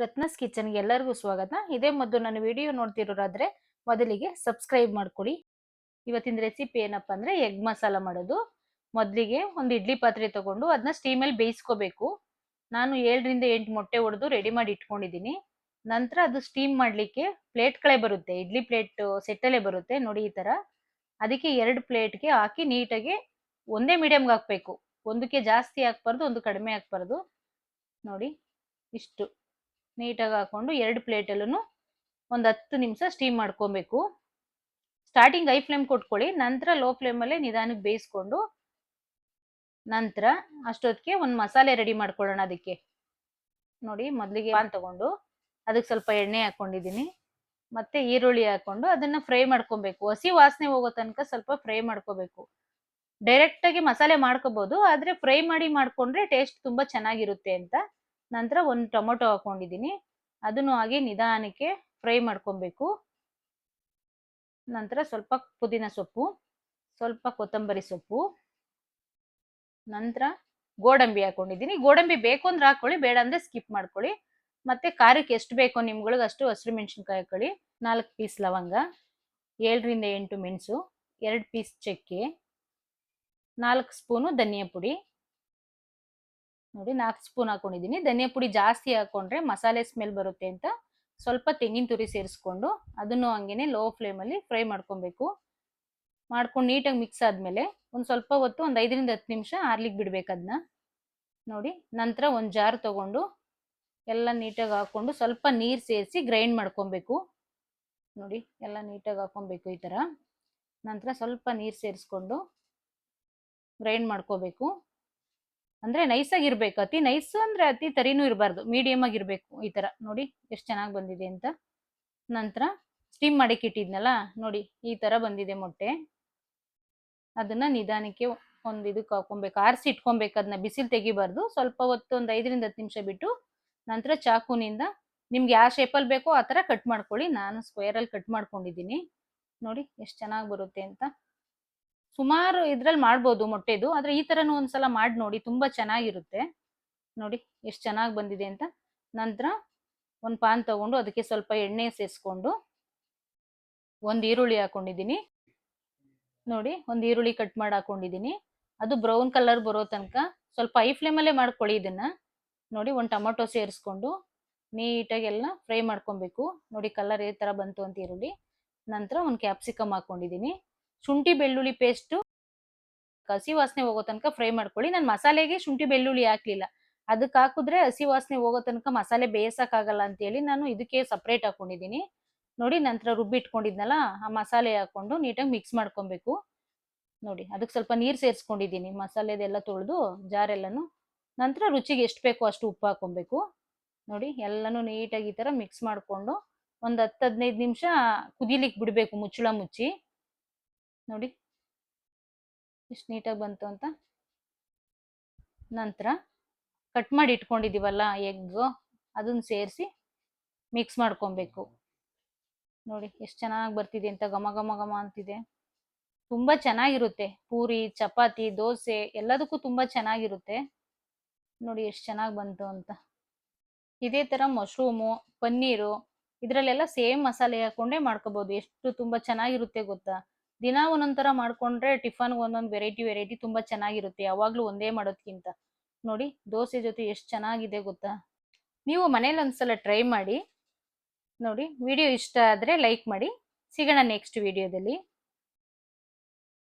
ರತ್ನಸ್ ಕಿಚನ್ಗೆ ಎಲ್ಲರಿಗೂ ಸ್ವಾಗತ. ಇದೇ ಮೊದಲು ನನ್ನ ವಿಡಿಯೋ ನೋಡ್ತಿರೋರಾದ್ರೆ ಮೊದಲಿಗೆ ಸಬ್ಸ್ಕ್ರೈಬ್ ಮಾಡ್ಕೊಳ್ಳಿ. ಇವತ್ತಿನ ರೆಸಿಪಿ ಏನಪ್ಪಾ ಅಂದ್ರೆ ಎಗ್ ಮಸಾಲ ಮಾಡೋದು. ಮೊದಲಿಗೆ ಒಂದು ಇಡ್ಲಿ ಪಾತ್ರೆ ತಗೊಂಡು ಅದನ್ನ ಸ್ಟೀಮಲ್ಲಿ ಬೇಯಿಸ್ಕೋಬೇಕು. ನಾನು 7ರಿಂದ 8 ಮೊಟ್ಟೆ ಹೊಡೆದು ರೆಡಿ ಮಾಡಿ ಇಟ್ಕೊಂಡಿದ್ದೀನಿ. ನಂತರ ಅದು ಸ್ಟೀಮ್ ಮಾಡ್ಲಿಕ್ಕೆ ಪ್ಲೇಟ್ಗಳೇ ಬರುತ್ತೆ, ಇಡ್ಲಿ ಪ್ಲೇಟ್ ಸೆಟ್ಟಲ್ಲೇ ಬರುತ್ತೆ ನೋಡಿ ಈ ತರ. ಅದಕ್ಕೆ 2 ಪ್ಲೇಟ್ಗೆ ಹಾಕಿ ನೀಟಾಗಿ ಒಂದೇ ಮೀಡಿಯಂಗೆ ಹಾಕ್ಬೇಕು. ಒಂದಕ್ಕೆ ಜಾಸ್ತಿ ಹಾಕ್ಬಾರ್ದು, ಒಂದು ಕಡಿಮೆ ಹಾಕ್ಬಾರ್ದು. ನೋಡಿ ಇಷ್ಟು ನೀಟಾಗಿ ಹಾಕೊಂಡು 2 ಪ್ಲೇಟಲ್ಲೂ ಒಂದು 10 ನಿಮಿಷ ಸ್ಟೀಮ್ ಮಾಡ್ಕೊಬೇಕು. ಸ್ಟಾರ್ಟಿಂಗ್ ಹೈ ಫ್ಲೇಮ್ ಕೊಟ್ಕೊಳ್ಳಿ, ನಂತರ ಲೋ ಫ್ಲೇಮಲ್ಲೇ ನಿಧಾನಕ್ಕೆ ಬೇಯಿಸ್ಕೊಂಡು ನಂತರ ಅಷ್ಟೊತ್ತಿಗೆ ಒಂದು ಮಸಾಲೆ ರೆಡಿ ಮಾಡ್ಕೊಳ್ಳೋಣ. ಅದಕ್ಕೆ ನೋಡಿ ಮೊದಲಿಗೆ ಪಾನ್ ತಗೊಂಡು ಅದಕ್ಕೆ ಸ್ವಲ್ಪ ಎಣ್ಣೆ ಹಾಕೊಂಡಿದ್ದೀನಿ, ಮತ್ತೆ ಈರುಳ್ಳಿ ಹಾಕೊಂಡು ಅದನ್ನ ಫ್ರೈ ಮಾಡ್ಕೊಬೇಕು. ಹಸಿ ವಾಸನೆ ಹೋಗೋ ತನಕ ಸ್ವಲ್ಪ ಫ್ರೈ ಮಾಡ್ಕೋಬೇಕು. ಡೈರೆಕ್ಟ್ ಆಗಿ ಮಸಾಲೆ ಮಾಡ್ಕೋಬಹುದು, ಆದ್ರೆ ಫ್ರೈ ಮಾಡಿ ಮಾಡ್ಕೊಂಡ್ರೆ ಟೇಸ್ಟ್ ತುಂಬಾ ಚೆನ್ನಾಗಿರುತ್ತೆ ಅಂತ. ನಂತರ ಒಂದು ಟೊಮೊಟೊ ಹಾಕೊಂಡಿದ್ದೀನಿ, ಅದನ್ನು ಹಾಗೆ ನಿಧಾನಕ್ಕೆ ಫ್ರೈ ಮಾಡ್ಕೊಬೇಕು. ನಂತರ ಸ್ವಲ್ಪ ಪುದೀನ ಸೊಪ್ಪು, ಸ್ವಲ್ಪ ಕೊತ್ತಂಬರಿ ಸೊಪ್ಪು, ನಂತರ ಗೋಡಂಬಿ ಹಾಕೊಂಡಿದ್ದೀನಿ. ಗೋಡಂಬಿ ಬೇಕು ಅಂದ್ರೆ ಹಾಕೊಳ್ಳಿ, ಬೇಡ ಅಂದ್ರೆ ಸ್ಕಿಪ್ ಮಾಡ್ಕೊಳ್ಳಿ. ಮತ್ತೆ ಖಾರಕ್ಕೆ ಎಷ್ಟು ಬೇಕೋ ನಿಮ್ಗಳಿಗೆ ಅಷ್ಟು ಹಸಿರು ಮೆಣಸಿನ್ಕಾಯಿ ಹಾಕೊಳ್ಳಿ. 4 ಪೀಸ್ ಲವಂಗ, 7ರಿಂದ 8 ಮೆಣಸು, 2 ಪೀಸ್ ಚಕ್ಕೆ, 4 ಸ್ಪೂನು ಧನಿಯಾ ಪುಡಿ. ನೋಡಿ 4 ಸ್ಪೂನ್ ಹಾಕೊಂಡಿದ್ದೀನಿ. ಧನಿಯಾ ಪುಡಿ ಜಾಸ್ತಿ ಹಾಕೊಂಡ್ರೆ ಮಸಾಲೆ ಸ್ಮೆಲ್ ಬರುತ್ತೆ ಅಂತ ಸ್ವಲ್ಪ ತೆಂಗಿನ ತುರಿ ಸೇರಿಸ್ಕೊಂಡು ಅದನ್ನು ಹಂಗೇನೆ ಲೋ ಫ್ಲೇಮಲ್ಲಿ ಫ್ರೈ ಮಾಡ್ಕೊಬೇಕು. ಮಾಡ್ಕೊಂಡು ನೀಟಾಗಿ ಮಿಕ್ಸ್ ಆದ್ಮೇಲೆ ಒಂದು ಸ್ವಲ್ಪ ಹೊತ್ತು ಒಂದು 5ರಿಂದ 10 ನಿಮಿಷ ಆರ್ಲಿಕ್ಕೆ ಬಿಡ್ಬೇಕು ಅದನ್ನ. ನೋಡಿ ನಂತರ ಒಂದು ಜಾರ್ ತಗೊಂಡು ಎಲ್ಲ ನೀಟಾಗಿ ಹಾಕೊಂಡು ಸ್ವಲ್ಪ ನೀರು ಸೇರಿಸಿ ಗ್ರೈಂಡ್ ಮಾಡ್ಕೊಬೇಕು. ನೋಡಿ ಎಲ್ಲ ನೀಟಾಗಿ ಹಾಕೊಬೇಕು ಈ ತರ. ನಂತರ ಸ್ವಲ್ಪ ನೀರು ಸೇರಿಸ್ಕೊಂಡು ಗ್ರೈಂಡ್ ಮಾಡ್ಕೋಬೇಕು. ಅಂದ್ರೆ ನೈಸ್ ಆಗಿರ್ಬೇಕು, ಅತಿ ನೈಸ್ ಅಂದ್ರೆ ಅತಿ ತರಿನೂ ಇರಬಾರ್ದು, ಮೀಡಿಯಂ ಆಗಿರ್ಬೇಕು ಈ ತರ. ನೋಡಿ ಎಷ್ಟು ಚೆನ್ನಾಗಿ ಬಂದಿದೆ ಅಂತ. ನಂತರ ಸ್ಟೀಮ್ ಮಾಡಕ್ಕೆ ಇಟ್ಟಿದ್ನಲ್ಲ ನೋಡಿ ಈ ತರ ಬಂದಿದೆ ಮೊಟ್ಟೆ. ಅದನ್ನ ನಿಧಾನಕ್ಕೆ ಒಂದು ಇದಕ್ಕೆ ಹಾಕೊಬೇಕು, ಆರಿಸಿ ಇಟ್ಕೊಬೇಕು. ಅದನ್ನ ಬಿಸಿಲು ತೆಗಿಬಾರ್ದು, ಸ್ವಲ್ಪ ಹೊತ್ತು ಒಂದು 5ರಿಂದ 10 ನಿಮಿಷ ಬಿಟ್ಟು ನಂತರ ಚಾಕುನಿಂದ ನಿಮ್ಗೆ ಯಾವ ಶೇಪಲ್ಲಿ ಬೇಕೋ ಆ ತರ ಕಟ್ ಮಾಡ್ಕೊಳ್ಳಿ. ನಾನು ಸ್ಕ್ವೇರಲ್ಲಿ ಕಟ್ ಮಾಡ್ಕೊಂಡಿದ್ದೀನಿ. ನೋಡಿ ಎಷ್ಟು ಚೆನ್ನಾಗಿ ಬರುತ್ತೆ ಅಂತ. ಸುಮಾರು ಇದ್ರಲ್ಲಿ ಮಾಡ್ಬೋದು ಮೊಟ್ಟೆದು, ಆದ್ರೆ ಈ ತರನು ಒಂದ್ಸಲ ಮಾಡಿ ನೋಡಿ, ತುಂಬಾ ಚೆನ್ನಾಗಿರುತ್ತೆ. ನೋಡಿ ಎಷ್ಟು ಚೆನ್ನಾಗಿ ಬಂದಿದೆ ಅಂತ. ನಂತರ ಒಂದು ಪಾನ್ ತಗೊಂಡು ಅದಕ್ಕೆ ಸ್ವಲ್ಪ ಎಣ್ಣೆ ಸೇರಿಸ್ಕೊಂಡು ಒಂದು ಈರುಳ್ಳಿ ಹಾಕೊಂಡಿದ್ದೀನಿ. ನೋಡಿ ಒಂದು ಈರುಳ್ಳಿ ಕಟ್ ಮಾಡಿ ಹಾಕೊಂಡಿದ್ದೀನಿ. ಅದು ಬ್ರೌನ್ ಕಲರ್ ಬರೋ ತನಕ ಸ್ವಲ್ಪ ಹೈ ಫ್ಲೇಮಲ್ಲೇ ಮಾಡ್ಕೊಳ್ಳಿ ಇದನ್ನ. ನೋಡಿ ಒಂದು ಟೊಮೊಟೊ ಸೇರಿಸ್ಕೊಂಡು ನೀಟಾಗಿ ಎಲ್ಲ ಫ್ರೈ ಮಾಡ್ಕೊಬೇಕು. ನೋಡಿ ಕಲರ್ ಈ ತರ ಬಂತು ಅಂತ ಈರುಳ್ಳಿ. ನಂತರ ಒಂದು ಕ್ಯಾಪ್ಸಿಕಮ್ ಹಾಕೊಂಡಿದ್ದೀನಿ. ಶುಂಠಿ ಬೆಳ್ಳುಳ್ಳಿ ಪೇಸ್ಟು ಹಸಿ ವಾಸನೆ ಹೋಗೋ ತನಕ ಫ್ರೈ ಮಾಡ್ಕೊಳ್ಳಿ. ನಾನು ಮಸಾಲೆಗೆ ಶುಂಠಿ ಬೆಳ್ಳುಳ್ಳಿ ಹಾಕ್ಲಿಲ್ಲ, ಅದಕ್ಕೆ ಹಾಕಿದ್ರೆ ಹಸಿ ವಾಸನೆ ಹೋಗೋ ತನಕ ಮಸಾಲೆ ಬೇಯಿಸಕ್ಕಾಗಲ್ಲ ಅಂತೇಳಿ ನಾನು ಇದಕ್ಕೆ ಸಪ್ರೇಟ್ ಹಾಕೊಂಡಿದ್ದೀನಿ. ನೋಡಿ ನಂತರ ರುಬ್ಬಿ ಇಟ್ಕೊಂಡಿದ್ನಲ್ಲ ಆ ಮಸಾಲೆ ಹಾಕೊಂಡು ನೀಟಾಗಿ ಮಿಕ್ಸ್ ಮಾಡ್ಕೊಬೇಕು. ನೋಡಿ ಅದಕ್ಕೆ ಸ್ವಲ್ಪ ನೀರು ಸೇರಿಸ್ಕೊಂಡಿದ್ದೀನಿ, ಮಸಾಲೆದೆಲ್ಲ ತೊಳೆದು ಜಾರೆಲ್ಲನು. ನಂತರ ರುಚಿಗೆ ಎಷ್ಟು ಬೇಕೋ ಅಷ್ಟು ಉಪ್ಪು ಹಾಕೊಬೇಕು. ನೋಡಿ ಎಲ್ಲನೂ ನೀಟಾಗಿ ಈ ತರ ಮಿಕ್ಸ್ ಮಾಡ್ಕೊಂಡು ಒಂದು 10-15 ನಿಮಿಷ ಕುದಿಲಿಕ್ಕೆ ಬಿಡಬೇಕು ಮುಚ್ಚಳ ಮುಚ್ಚಿ. ನೋಡಿ ಎಷ್ಟು ನೀಟಾಗಿ ಬಂತು ಅಂತ. ನಂತರ ಕಟ್ ಮಾಡಿ ಇಟ್ಕೊಂಡಿದೀವಲ್ಲ ಎಗ್, ಅದನ್ನ ಸೇರಿಸಿ ಮಿಕ್ಸ್ ಮಾಡ್ಕೊಬೇಕು. ನೋಡಿ ಎಷ್ಟು ಚೆನ್ನಾಗಿ ಬರ್ತಿದೆ ಅಂತ, ಘಮ ಘಮ ಘಮ ಅಂತಿದೆ. ತುಂಬಾ ಚೆನ್ನಾಗಿರುತ್ತೆ, ಪೂರಿ ಚಪಾತಿ ದೋಸೆ ಎಲ್ಲದಕ್ಕೂ ತುಂಬಾ ಚೆನ್ನಾಗಿರುತ್ತೆ. ನೋಡಿ ಎಷ್ಟು ಚೆನ್ನಾಗಿ ಬಂತು ಅಂತ. ಇದೇ ತರ ಮಶ್ರೂಮು, ಪನ್ನೀರು ಇದ್ರಲ್ಲೆಲ್ಲ ಸೇಮ್ ಮಸಾಲೆ ಹಾಕೊಂಡೇ ಮಾಡ್ಕೋಬಹುದು. ಎಷ್ಟು ತುಂಬಾ ಚೆನ್ನಾಗಿರುತ್ತೆ ಗೊತ್ತಾ. ದಿನ ಒಂದೊಂದರ ಮಾಡ್ಕೊಂಡ್ರೆ ಟಿಫನ್ಗೆ ಒಂದೊಂದು ವೆರೈಟಿ ತುಂಬಾ ಚೆನ್ನಾಗಿರುತ್ತೆ, ಯಾವಾಗ್ಲೂ ಒಂದೇ ಮಾಡೋದ್ಕಿಂತ. ನೋಡಿ ದೋಸೆ ಜೊತೆ ಎಷ್ಟು ಚೆನ್ನಾಗಿದೆ ಗೊತ್ತಾ. ನೀವು ಮನೇಲಿ ಒಂದ್ಸಲ ಟ್ರೈ ಮಾಡಿ ನೋಡಿ. ವಿಡಿಯೋ ಇಷ್ಟ ಆದ್ರೆ ಲೈಕ್ ಮಾಡಿ. ಸಿಗೋಣ ನೆಕ್ಸ್ಟ್ ವಿಡಿಯೋದಲ್ಲಿ.